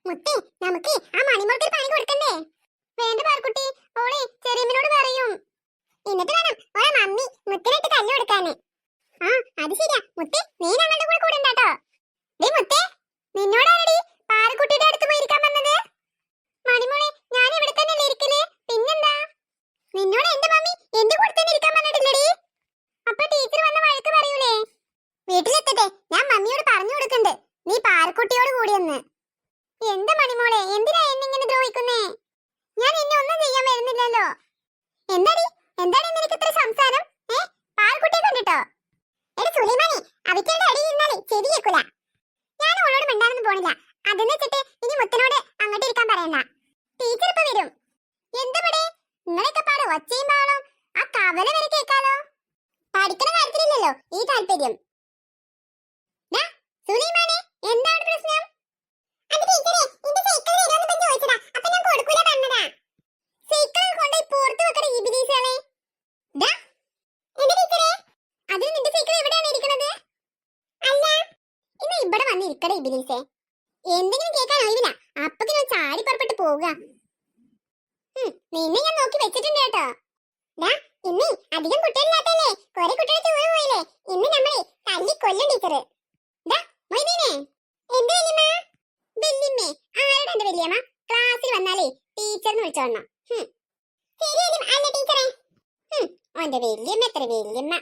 മുത്തേ, നമുക്ക് ആ മണിമോൾക്ക് പണി കൊടുക്കണ്ടേ? വേണ്ട പാർക്കുട്ടി, ഓളെ ചെറിയമ്മനോട് പറയും. എന്നിട്ട് വേണം ഓളെ മമ്മി മുത്തിനിട്ട് തല്ലു കൊടുക്കാന്. ആ അത് ശരിയാ മുത്തേ, നീ ഞങ്ങളുടെ കൂടെ കൂടെ ഉണ്ടാട്ടോ. ഡേ മുത്തേ, നിന്നോടാരടി പാറക്കുട്ടിയുടെ അടുത്ത് പോയിരിക്കാൻ പറഞ്ഞത്? മണിമോളെ, ഞാൻ ഇവിടെ തന്നെ ഇരിക്കല്, പിന്നെന്താ? നിന്നോട് എന്റെ മമ്മി എന്റെ കൂടെ തന്നെ ഇരിക്കാൻ പറഞ്ഞിട്ടില്ലടി. അപ്പൊ ടീച്ചർ വന്ന വഴക്ക് പറയൂലേ? വീട്ടിലെത്തട്ടെ, ഞാൻ മമ്മിയോട് പറഞ്ഞു കൊടുക്കണ്ട് നീ പാറക്കുട്ടിയോട് കൂടിയെന്ന്. എന്താ മണിമോളെ, എന്തിനാ എന്നിങ്ങനെ ദ്രോഹിക്കുന്നേ? ഞാൻ എന്നെ ഒന്നും ചെയ്യാൻ വരുന്നില്ലല്ലോ. എന്താടി എന്താണ് നിനക്ക് ഇത്ര സംസാരം? പാറക്കുട്ടിയെ കണ്ടിട്ടോ? എടി സുലൈമാനി, അവയ്ക്കുള്ള അടി നിന്നാലേ ചെവി കേൾക്കൂല. ഞാൻ അവളോട് മിണ്ടാനൊന്നും പോണില്ല. അതെന്ന് വെച്ചിട്ട് ഇനി മുത്തനോട് അങ്ങോട്ട് ഇരിക്കാൻ പറയണ്ട. ടീച്ചർ ഇപ്പൊ വരും. എന്താ പടേ നിങ്ങളൊക്കെ പാടെ ഒച്ചയും പാടും ആ കവല വരെ കേൾക്കാലോ. പഠിക്കുന്ന കാര്യത്തിലില്ലല്ലോ ഈ താല്പര്യം. സുലൈമാനെ, എന്താണ് പ്രശ്നം? അത് ടീച്ചറെ, എന്റെ സൈക്കിൾ തരുമെന്ന് ചോദിച്ചതാ, അപ്പൊ ഞാൻ കൊടുക്കൂല പറഞ്ഞതാ. സൈക്കിൾ കൊണ്ടുപോയി പുറത്ത് വെക്കണ ഇബിലീസുകളെ. എന്താ ടീച്ചറെ, അത് നിന്റെ സൈക്കിൾ എവിടെയാണ് ഇരിക്കുന്നത്? അല്ല, ഇന്ന് ഇവിടെ വന്നിരിക്കട ഇബിലീസെ. എന്തെങ്കിലും കേൾക്കാൻ ഒഴിവില്ല, അപ്പക്കിനും ചാടി പുറപ്പെട്ട് പോവുക. നിന്നെ ഞാൻ നോക്കി വെച്ചിട്ടുണ്ട് കേട്ടോ. ഇന്ന് അധികം കുട്ടികളില്ലാത്തല്ലേ, കുറെ കുട്ടികൾ ടൂറ് പോയില്ലേ. ഇന്ന് നമ്മളെ തല്ലി കൊല്ലും ടീച്ചറ്. ആരുടെ വല്യമ്മ ക്ലാസ്സിൽ വന്നാലേ ടീച്ചറിന് വിളിച്ചോണം. ഓന്റെ വല്യമ്മ എത്ര വല്യമ്മ.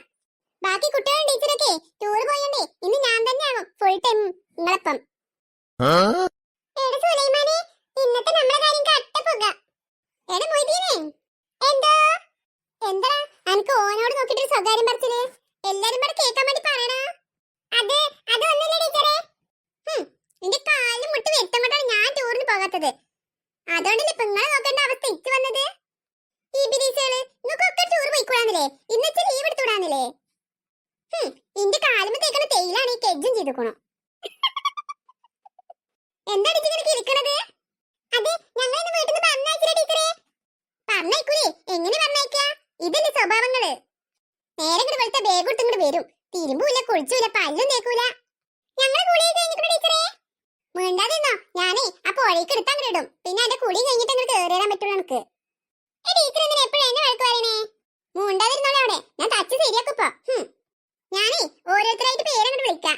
ബാക്കി കുട്ടികളും ടീച്ചറൊക്കെ ടൂർ പോയണ്ടേ ഇന്ന് ഞാൻ തന്നെയാകും ഫുൾ ടൈം നിങ്ങളപ്പം. സുലൈമാനെ, ഇന്നത്തെ നമ്മളെ കാര്യം കട്ടപ്പോക. എന്തോ എന്താ എനിക്ക് ഓനോട് നോക്കിട്ടൊരു സ്വകാര്യം പറിച്ചില് എല്ലാരും കൂടെ കേൾക്കാൻ വേണ്ടി പറയണ. അതൊന്നുമില്ല ടീച്ചറെ. നിന്റെ കാലിന് മുട്ട് വ്യക്തം കൊണ്ടാണ് ഞാൻ ടൂറിന് പോകാത്തത്. അതുകൊണ്ടല്ലേ ഇപ്പൊ നിങ്ങളെ നോക്കേണ്ട അവസ്ഥ ഇച്ച് വന്നത്. ഈ ബിരീസുകള് നിങ്ങൾക്കൊക്കെ ടൂർ പോയിക്കൂടാന്നില്ലേ? ഇന്നത്തെ ലീവ് എടുത്തുകൂടാന്നില്ലേ? ഇന്റെ കാലുമ്പോ തേക്കണ തേയിലാണ് ഈ കെജ്ജും ചെയ്തുക്കണോ. എന്താണ് ഇങ്ങനെ ഇരിക്കണത്? അതെ, ഞങ്ങൾ ഇന്ന് വീട്ടിൽ നിന്ന് പറഞ്ഞയച്ചില്ല ടീച്ചറെ. പറഞ്ഞയക്കൂലേ? എങ്ങനെ പറഞ്ഞയക്കാ? ഇതല്ലേ സ്വഭാവങ്ങള്. നേരെ ഇങ്ങോട്ട് വെളുത്ത ബാഗ് കൊടുത്ത് ഇങ്ങോട്ട് വരും. തിരുമ്പൂല, കുളിച്ചൂല, പല്ലും തേക്കൂല. ഞങ്ങളെ കുളി കഴിഞ്ഞിട്ട് ടീച്ചറെ വേണ്ടാതെന്നോ. ഞാനേ ആ പുഴയ്ക്ക് എടുത്ത് അങ്ങനെ ഇടും. പിന്നെ എന്റെ കുളി കഴിഞ്ഞിട്ട് അങ്ങനെ കയറിയിടാൻ പറ്റുള്ളൂ എനിക്ക്. ടീച്ചർ എന്തിനാ എപ്പോഴും എന്നെ വഴക്ക് പറയണേ? മൂണ്ടാതിരുന്നോളെ അവിടെ, ഞാൻ തച്ച് ശരിയാക്കുപ്പോ. ഞാനേ ഓരോരുത്തരായിട്ട് പേരങ്ങോട്ട് വിളിക്കാം.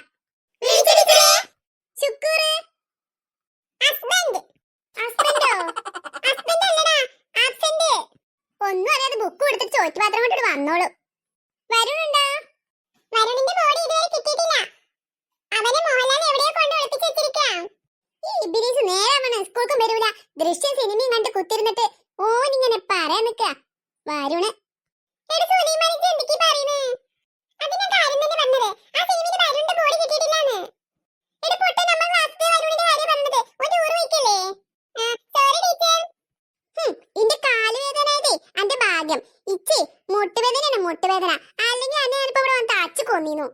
ശുക്കൂർ, ഹസ്ബൻഡ്. ഹസ്ബൻഡോ? ഹസ്ബൻഡ് അല്ലടാ, ആബ്സെന്റ്. ഒന്നും അറിയാതെ ബുക്ക് കൊടുത്തിട്ട് ചോറ്റുപാത്രം കൊണ്ടിട്ട് വന്നോളൂ. വരുണുണ്ടോ? വരുണിന്റെ ബോഡി ഇതുവരെ കിട്ടിയിട്ടില്ല. അവനെ മോഹൻലാൽ എവിടെയോ കൊണ്ട് ഒളിപ്പിച്ച് വെച്ചിരിക്കാം. ഈ ഇബിലീസ് നേരാവണ സ്കൂൾക്കും വരൂല. ദൃശ്യം സിനിമയും കണ്ട് കുത്തിരുന്നിട്ട് ഓനിങ്ങനെ പറയാൻ നിക്ക. വരുണ് എന്തൊക്കെ പറയുന്നേ? അത് ഞാൻ കാര്യം തന്നെ പറഞ്ഞത്. ആ സിനിമയിൽ വരുണിന്റെ ബോഡി കിട്ടിയിട്ടില്ലാന്ന്. നമ്മൾ ക്ലാസ്സിലെ വരുണിന്റെ കാര്യം പറഞ്ഞത്. ഒരു ടൂർ പോയിക്കല്ലേ? Sorry teacher. ഇന്റെ കാലുവേദനയതേ അന്റെ ഭാഗ്യം. ഇച്ചി മുട്ടുവേദനയാണ്, മുട്ടുവേദന. അല്ലെങ്കിൽ അന്നെ ഞാനിപ്പോ ഇവിടെ വന്ന് തച്ച് കൊന്നിന്നു.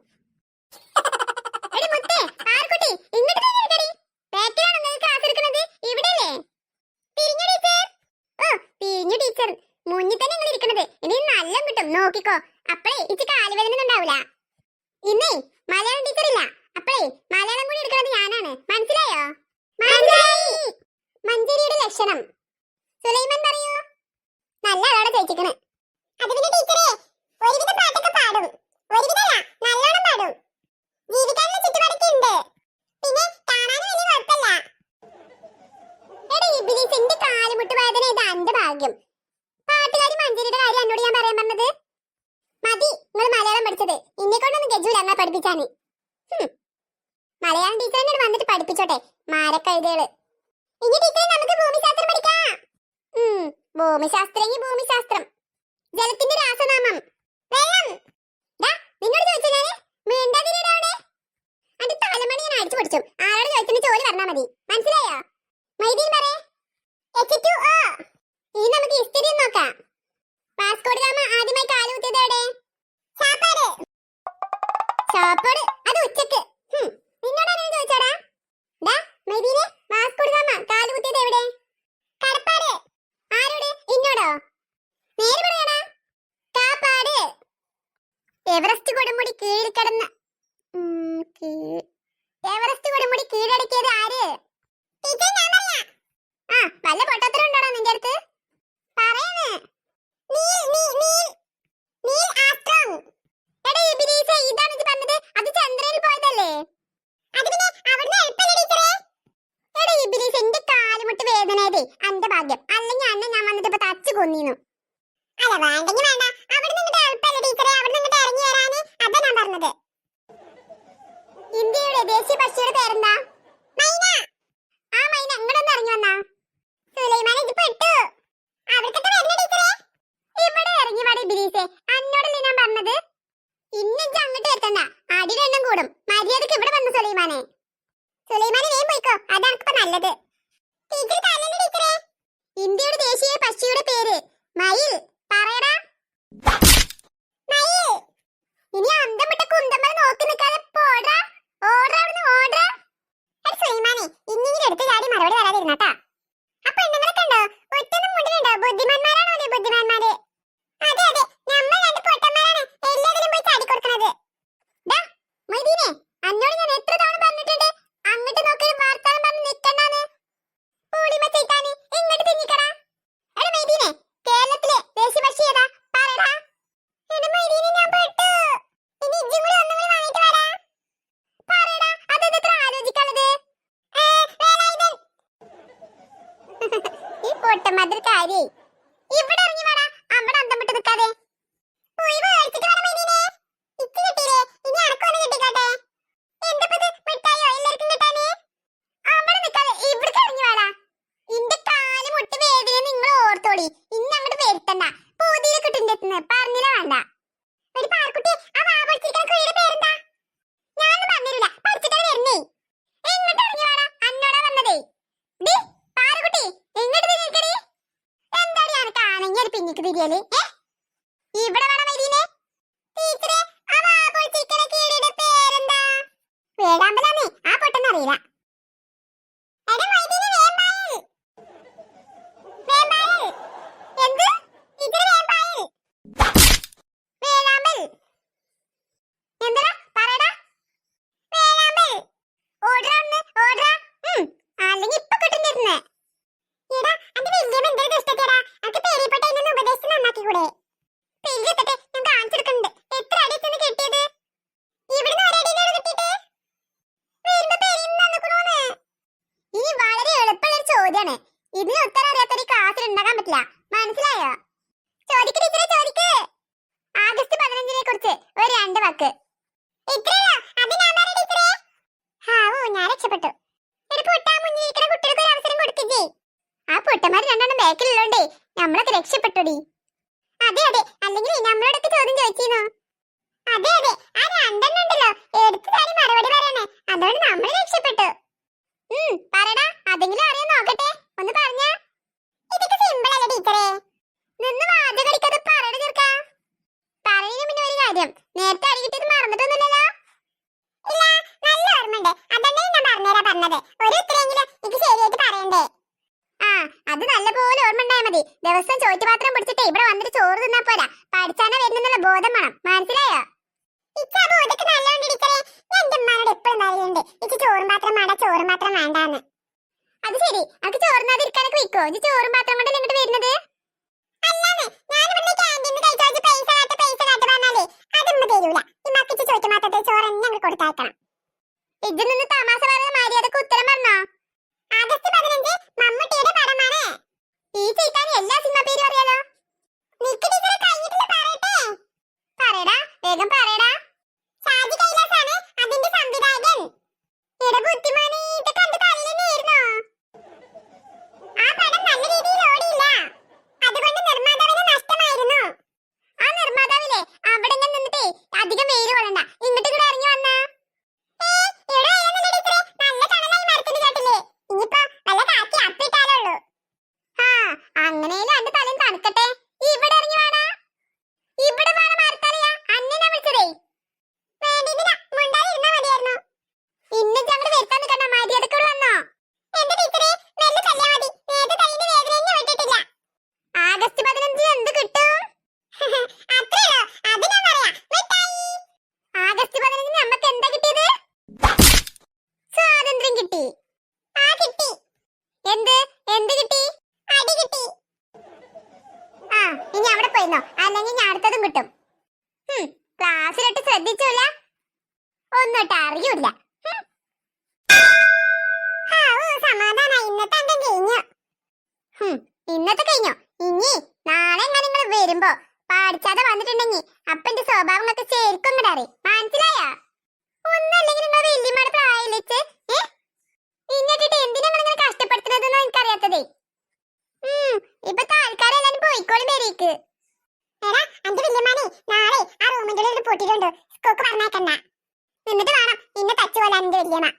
മുന്നിൽ തന്നെ നിങ്ങൾ ഇരിക്കണത് ഇനി നല്ല കിട്ടും നോക്കിക്കോ. അപ്പഴേ ഇച്ച് കാലുവേദന ഉണ്ടാവൂല. ഇന്നേ മലയാളം ടീച്ചർ ഇല്ല. അപ്പഴേ മലയാളം കൂടി എടുക്കുന്നത് ഞാനാണ്. മനസ്സിലായോ? മഞ്ചേരിയുടെ ലക്ഷണം സുലൈമാൻ പറയൂ. നല്ല ആളോടെ ചോദിച്ചിക്കണ്. അത് പിന്നെ ടീച്ചറെ ഒരുവിധ പാട്ടൊക്കെ പാടും. ഒരുവിധല്ല, നല്ലോണം പാടും. ജീവിക്കാനുള്ള ചുറ്റുപാടൊക്കെ ഉണ്ട്. പിന്നെ കാണാനും വലിയ കുഴപ്പമില്ല. എടാ ഇബിലീസ്, എന്റെ കാലുമുട്ട് വേദന ഇത് അന്റെ ഭാഗ്യം. പാട്ടുകാരി മഞ്ചേരിയുടെ കാര്യം എന്നോട് ഞാൻ പറയാൻ പറഞ്ഞത്. മതി നിങ്ങൾ മലയാളം പഠിച്ചത്. ഇന്നെ കൊണ്ടൊന്നും ഗജൂല അങ്ങനെ പഠിപ്പിച്ചാന്. മലയാളം ടീച്ചർ തന്നെ വന്നിട്ട് പഠിപ്പിച്ചോട്ടെ മാരക്കഴുതകള്. ഇനി ടീച്ചറെ നമുക്ക് ഭൂമിശാസ്ത്രം പഠിക്കാം. ഭൂമിശാസ്ത്രം, ഭൂമിശാസ്ത്രം. ജലത്തിന്റെ രാസനാമം വെള്ളം. നിന്നോട് ചോദിച്ചാല് മിണ്ടാതിരിയുടെ അന്റെ തലമണി ഞാൻ അടിച്ചു പഠിച്ചു. ആരോട് ചോദിക്കുന്ന ചോദ്യം പറഞ്ഞാൽ മതി. മനസ്സിലായോ? മൈദീൻ പറ. H2O. ഇനി നമുക്ക് ഹിസ്റ്ററി നോക്കാം. വാസ്കോഡ ഗാമ ആദ്യമായി കാലുകുത്തിയത് എവിടെ? ഷാപ്പാട്. അത് ഉച്ചക്ക്. നിന്നോട് ആരെങ്കിലും ചോദിച്ചാടാ? മൈദീനെ, വാസ്കോഡ ഗാമ കാലുകുത്തിയത് എവിടെ? കടപ്പാട്. ആരോട്? ഇന്നോടോ? നേരെ പറയടാ. കാപ്പാട്. എവറസ്റ്റ് കൊടുമുടി കീഴിൽ കിടന്ന എവറസ്റ്റ് കൊടുമുടി കീഴടക്കിയത് ആര്? ടീച്ചർ ഞാൻ പറയാം. എന്റെ ഭാഗ്യം. അല്ലെങ്കിൽ അന്നെ ഞാൻ വന്നിട്ട് ഇപ്പൊ തച്ചു കൊന്നീന്നു. അല്ല വേണ്ടെങ്കിൽ വേണ്ട. അവിടെ നിന്നിട്ട് എളുപ്പമല്ലേ ടീച്ചറെ, അവിടെ നിന്നിട്ട് ഇറങ്ങി വരാന്. അതാ ഞാൻ പറഞ്ഞത്. ഇന്ത്യയുടെ ദേശീയ പക്ഷിയുടെ പേരെന്താ? മൈന. ആ മൈന എങ്ങോട്ടൊന്ന് ഇറങ്ങി വന്നാ? സുലൈമാനെ ഇത് പെട്ടു. അവിടേക്കൊക്കെ വരണ ടീച്ചറെ. ഇവിടെ ഇറങ്ങി വാടി ബിലീസേ, അന്നോടല്ലേ ഞാൻ പറഞ്ഞത്. ഇന്നിച്ച് അങ്ങോട്ട് എത്തണ്ട, അടിരെണ്ണം കൂടും. മര്യാദക്ക് ഇവിടെ വന്നു സുലൈമാനെ. സുലൈമാനെ വേഗം പോയിക്കോ, അതാണ് ഇപ്പൊ നല്ലത്. ടീച്ചർ തല്ലല്ലേ ടീച്ചറെ. ഇന്ത്യയുടെ ദേശീയ പക്ഷിയുടെ പേര് മയിൽ. പറയടാ മയിൽ. ഇനി അന്തം വിട്ട കുന്തമ്മ നോക്കി നിൽക്കാതെ പോടാ. ഓടാ അവിടുന്ന് ഓടാ. എടാ സുലൈമാനെ, ഇങ്ങനെ എടുത്ത് ചാടി മറുപടി വരാതിരുന്നാട്ടാ. അപ്പൊ പെണ്ണുങ്ങളൊക്കെ ഉണ്ടോ? ഒറ്റൊന്നും മുണ്ടിലുണ്ടോ? ബുദ്ധിമാന്മാരാണോ നീ? ബുദ്ധിമാന്മാര്. അതെ അതെ, നമ്മൾ രണ്ട് പൊട്ടന്മാരാണ് എല്ലാത്തിലും പോയി ചാടി കൊടുക്കുന്നത്. മൊയ്തീനെ, അന്നോട് ഞാൻ എത്ര തവണ പറഞ്ഞിട്ടുണ്ട് അങ്ങോട്ട് നോക്കി വാർത്താനം പറഞ്ഞ് നിൽക്കണ്ടാന്ന്. പൂളിമ ചെയ്താന് ഇങ്ങോട്ട് തിന്നിക്കടാ. എടാ മൊയ്തീനെ, കേരളത്തിലെ ദേശീയ പക്ഷി ഏതാ? പറടാ. എടാ മൊയ്തീനെ, ഞാൻ പെട്ടു. ഇനി ഇജ്ജും കൂടി ഒന്നും കൂടി വാങ്ങിട്ട് വരാ. പറടാ, അതെന്താ ആലോചിക്കാനുള്ളത്? വേലായുധൻ. ഈ പൊട്ടന്മാരുടെ കാര്യേ. ഇവിടെ ഇറങ്ങി വേടാ, അവിടെ അന്തം വിട്ട് നിൽക്കാതെ. പോയി മേടിച്ചിട്ട് വേണം മൊയ്തീനെ. ഇക്ക് കിട്ടിയില്ലേ, ഇനി അനക്കൊന്ന് കിട്ടിക്കോട്ടെ. എന്തപ്പത് മിഠായിയോ എല്ലാവർക്കും കിട്ടാനേ? അവിടെ നിൽക്കാതെ ഇവിടേക്ക് ഇറങ്ങി വേടാ. ഇന്റെ കാല് മുട്ട് വേദന നിങ്ങൾ ഓർത്തോളി. ഇന്ന് അങ്ങോട്ട് വരുത്തണ്ട. പൂതിയിൽ കിട്ടുന്ന പറഞ്ഞില്ല വേണ്ട. ഒരു പാർക്കുട്ടി, ആ വാ പഠിച്ചിരിക്കുന്ന കുഴിയുടെ പേരെന്താ? ഞാനൊന്നും പറഞ്ഞില്ല, പഠിച്ചിട്ടാ വരുന്നേ. എങ്ങോട്ട് ഇറങ്ങി വേടാ, അന്നോടാ വന്നതേ. ഡി പാറുകുട്ടി, എങ്ങോട്ട് തിരിക്കടി? എന്താടി അനക്ക് ആണെങ്കിൽ ഒരു പിന്നിക്ക് തിരിയല്? ഇവിടെ വേണം മരീനെ. ടീച്ചറെ, ആ വാ പഠിച്ചിരിക്കുന്ന കീഴിയുടെ പേരെന്താ? വേടാമ്പലാന്നേ, ആ പൊട്ടെന്നറിയില്ല. എടാ മൈദീനെ, വേമ്പായൽ. വേമ്പായൽ. എന്ത്? ടീച്ചറെ വേമ്പായൽ. വേഴാമ്പൽ. എന്താ പറയടാ? വേഴാമ്പൽ. ഓടറാ ഒന്ന്, ഓടറാ. അല്ലെങ്കിൽ ഇപ്പൊ കിട്ടുന്നിരുന്നേ. എടാ, അന്റെ വല്യമ്മ എന്തൊരു ദുഷ്ടത്തിയടാ. അനക്ക് പേരിപ്പെട്ട ഇതിനൊന്ന് ഉപദേശിച്ച് നന്നാക്കിക്കൂടെ? പെരിയെത്തട്ടെ, ഞാൻ കാണിച്ചെടുക്കുന്നുണ്ട്. എത്ര അടി ചെന്ന് കിട്ടിയത്? ഇവിടുന്ന് ഒരടിയിലാണ് കിട്ടിയിട്ട്. വരുമ്പോ പെരിന്ന് തന്നിക്കണോന്ന്. ഇനി വളരെ എളുപ്പമുള്ളൊരു ചോദ്യാണ്. ഇതിന് ഉത്തരം അറിയാത്തൊരു ക്ലാസ്സിൽ ഉണ്ടാക്കാൻ പറ്റില്ല. മനസ്സിലായോ? ചോദിക്ക് ടീച്ചറെ, ചോദിക്ക്. ആഗസ്റ്റ് 15-നെ കുറിച്ച് ഒരു 2 വാക്ക്. ഇത്രയോ? അത് ഞാൻ പറയാം ടീച്ചറെ. ഹാവൂ, ഞാൻ രക്ഷപ്പെട്ടു. ഒരു പൊട്ടാ മുന്നിലിരിക്കുന്ന കുട്ടികൾക്ക് ഒരു അവസരം കൊടുക്കില്ലേ? ആ പൊട്ടന്മാർ രണ്ടെണ്ണം ബാക്കിലുള്ളോണ്ടേ നമ്മളൊക്കെ രക്ഷപ്പെട്ടോടി. അതെ അതെ, അല്ലെങ്കിൽ നമ്മളോടൊക്കെ ചോദ്യം ചോദിച്ചിരുന്നു. അതെ അതെ, ആ 2 ഉണ്ടല്ലോ എടുത്തു തനി മറുപടി പറയണേ. അതുകൊണ്ട് നമ്മൾ രക്ഷപ്പെട്ടു. പറടാ, അതെങ്കിലും അറിയാൻ നോക്കട്ടെ. ഒന്ന് പറഞ്ഞാ. ഇതൊക്കെ സിമ്പിൾ അല്ലേ ടീച്ചറെ? നിന്ന് വാചകടിക്കാതെ പറയണ ചേർക്കാ. പറയുന്നതിന് മുന്നേ ഒരു കാര്യം, നേരത്തെ അടികിട്ടിയത് മറന്നിട്ടൊന്നുമില്ലല്ലോ? ഇല്ല, നല്ല ഓർമ്മയുണ്ട്. അതന്നെ ഞാൻ പറഞ്ഞത്. ഒരു ഉത്തരെങ്കിലും എനിക്ക് ശരിയായിട്ട് പറയണ്ടേ? ആ, അത് നല്ലപോലെ ഓർമ്മ ഉണ്ടായാൽ മതി. ദിവസം ചോറ്റുപാത്രം പിടിച്ചിട്ട് ഇവിടെ വന്നിട്ട് ചോറ് തിന്നാ പോരാ. പഠിച്ചാനാ വരുന്നുള്ള ബോധം വേണം. മനസ്സിലായോ? ബോധമൊക്കെ നല്ലോണ്ട് ടീച്ചറെ. ഞാൻ എന്റെ ഉമ്മാനോട് എപ്പോഴും പറയുന്നുണ്ട് എനിക്ക് ചോറും പാത്രം വേണ്ട, ചോറും പാത്രം വേണ്ടാന്ന്. അത് ശരി, അനക്ക് ചോറിനാതിരിക്കാനൊക്കെ വെക്കോ? ഇത് ചോറും പാത്രം കൊണ്ടല്ലേ ഇങ്ങോട്ട് വരുന്നത്? അല്ലാന്ന്, ഞാനിവിടെ ക്യാൻറ്റീനിൽ കഴിച്ചു പൈസ കാട്ട് പറഞ്ഞാലേ അതൊന്നും തരൂല. ഈ മക്കിച്ച് ചോറ്റുപാത്രത്തെ ചോറ് എന്നെ അങ്ങ് കൊടുത്തയക്കണം. ഇതിൽ നിന്ന് തമാശ പറയുന്ന മര്യാദക്ക് ഉത്തരം പറഞ്ഞോ? ആഗസ്റ്റ് 15 മമ്മൂട്ടിയുടെ പടമാണ്. ഈ ചീത്താൻ എല്ലാ സിനിമ പേരും അറിയാലോ. നിക്ക് ടീച്ചറെ, കഴിഞ്ഞിട്ടില്ല, പറയട്ടെ. പറയടാ, വേഗം പറയടാ. ഷാജി കൈലാസാണ് അതിന്റെ സംവിധായകൻ. എടാ ബുദ്ധിമാനെ, ഇത് കണ്ട് തല്ലുന്നേയിരുന്നോ? ആ പടം നല്ല രീതിയിൽ ഓടിയില്ല. അതുകൊണ്ട് നിർമ്മാതാവിന് നഷ്ടമായിരുന്നു. ആ നിർമ്മാതാവിലെ അവിടെ നിന്നിട്ടേ അധികം വെയിൽ കൊള്ളണ്ട, ഇങ്ങോട്ട് കൂടെ ഇറങ്ങി വന്നാ. അങ്ങനെയല്ലേ അന്റെ തലയും തണുക്കട്ടെ. ഇവിടെ ഇറങ്ങി വേണ. ഇവിടെ വേണം ആർക്കറിയാ. അന്നെ ഞാൻ വിളിച്ചതേ. വേണ്ടിയിരുന്നില്ല, മുണ്ടാതിരുന്നാ മതിയായിരുന്നു. ഇന്ന് ഞങ്ങൾ വരുത്താൻ നിൽക്കണ്ട, മര്യാദക്ക് വന്നോ? എന്റെ ടീച്ചറെ, മെല്ലെ തല്ലിയാ മതി. നേരത്തെ തല്ലിന്റെ വേദന തന്നെ വിട്ടിട്ടില്ല. ആഗസ്റ്റ് 15 എന്ത് കിട്ടും? അത്രയോ? അത് ഞാൻ പറയാം. മിഠായി. ആഗസ്റ്റ് 15 നമുക്ക് എന്താ കിട്ടിയത്? സ്വാതന്ത്ര്യം കിട്ടി. ആ കിട്ടി. എന്ത് എന്ത് കിട്ടി? അടി കിട്ടി. ആ, ഇനി അവിടെ പോയിരുന്നോ, അല്ലെങ്കിൽ ഞാൻ അടുത്തതും കിട്ടും. ക്ലാസ്സിലിട്ട് ശ്രദ്ധിച്ചില്ല, ഒന്നിട്ട് അറിയൂല. സമാധാനായി, ഇന്നത്തെ അംഗം കഴിഞ്ഞു. ഇന്നത്തെ കഴിഞ്ഞോ? ഇനി നാളെ എങ്ങനെ നിങ്ങൾ വരുമ്പോ പാടിച്ചാതെ വന്നിട്ടുണ്ടെങ്കിൽ അപ്പൊ എന്റെ സ്വഭാവങ്ങളൊക്കെ ശരിക്കും ഇങ്ങോട്ട് അറിയും. മനസ്സിലായാ? ഒന്നല്ലെങ്കിൽ നിങ്ങൾ വല്യമ്മയുടെ പ്രായമില്ലേ? ഇന്നിട്ടിട്ട് എന്തിനാ നിങ്ങളിങ്ങനെ കഷ്ടപ്പെടുത്തുന്നതെന്ന് എനിക്കറിയാത്തതേ. ഇപ്പത്തെ ആൾക്കാരെല്ലാം പോയിക്കോളും വരേക്ക്. എടാ അന്റെ വല്യമ്മാനെ നാളെ ആ റൂമിന്റെ ഉള്ളിൽ പൂട്ടിട്ടുണ്ട്. സ്കൂൾക്ക് പറഞ്ഞേക്കണ്ട. എന്നിട്ട് വേണം ഇന്നെ തച്ചു കൊല്ലാൻ എന്റെ വല്യമ്മ.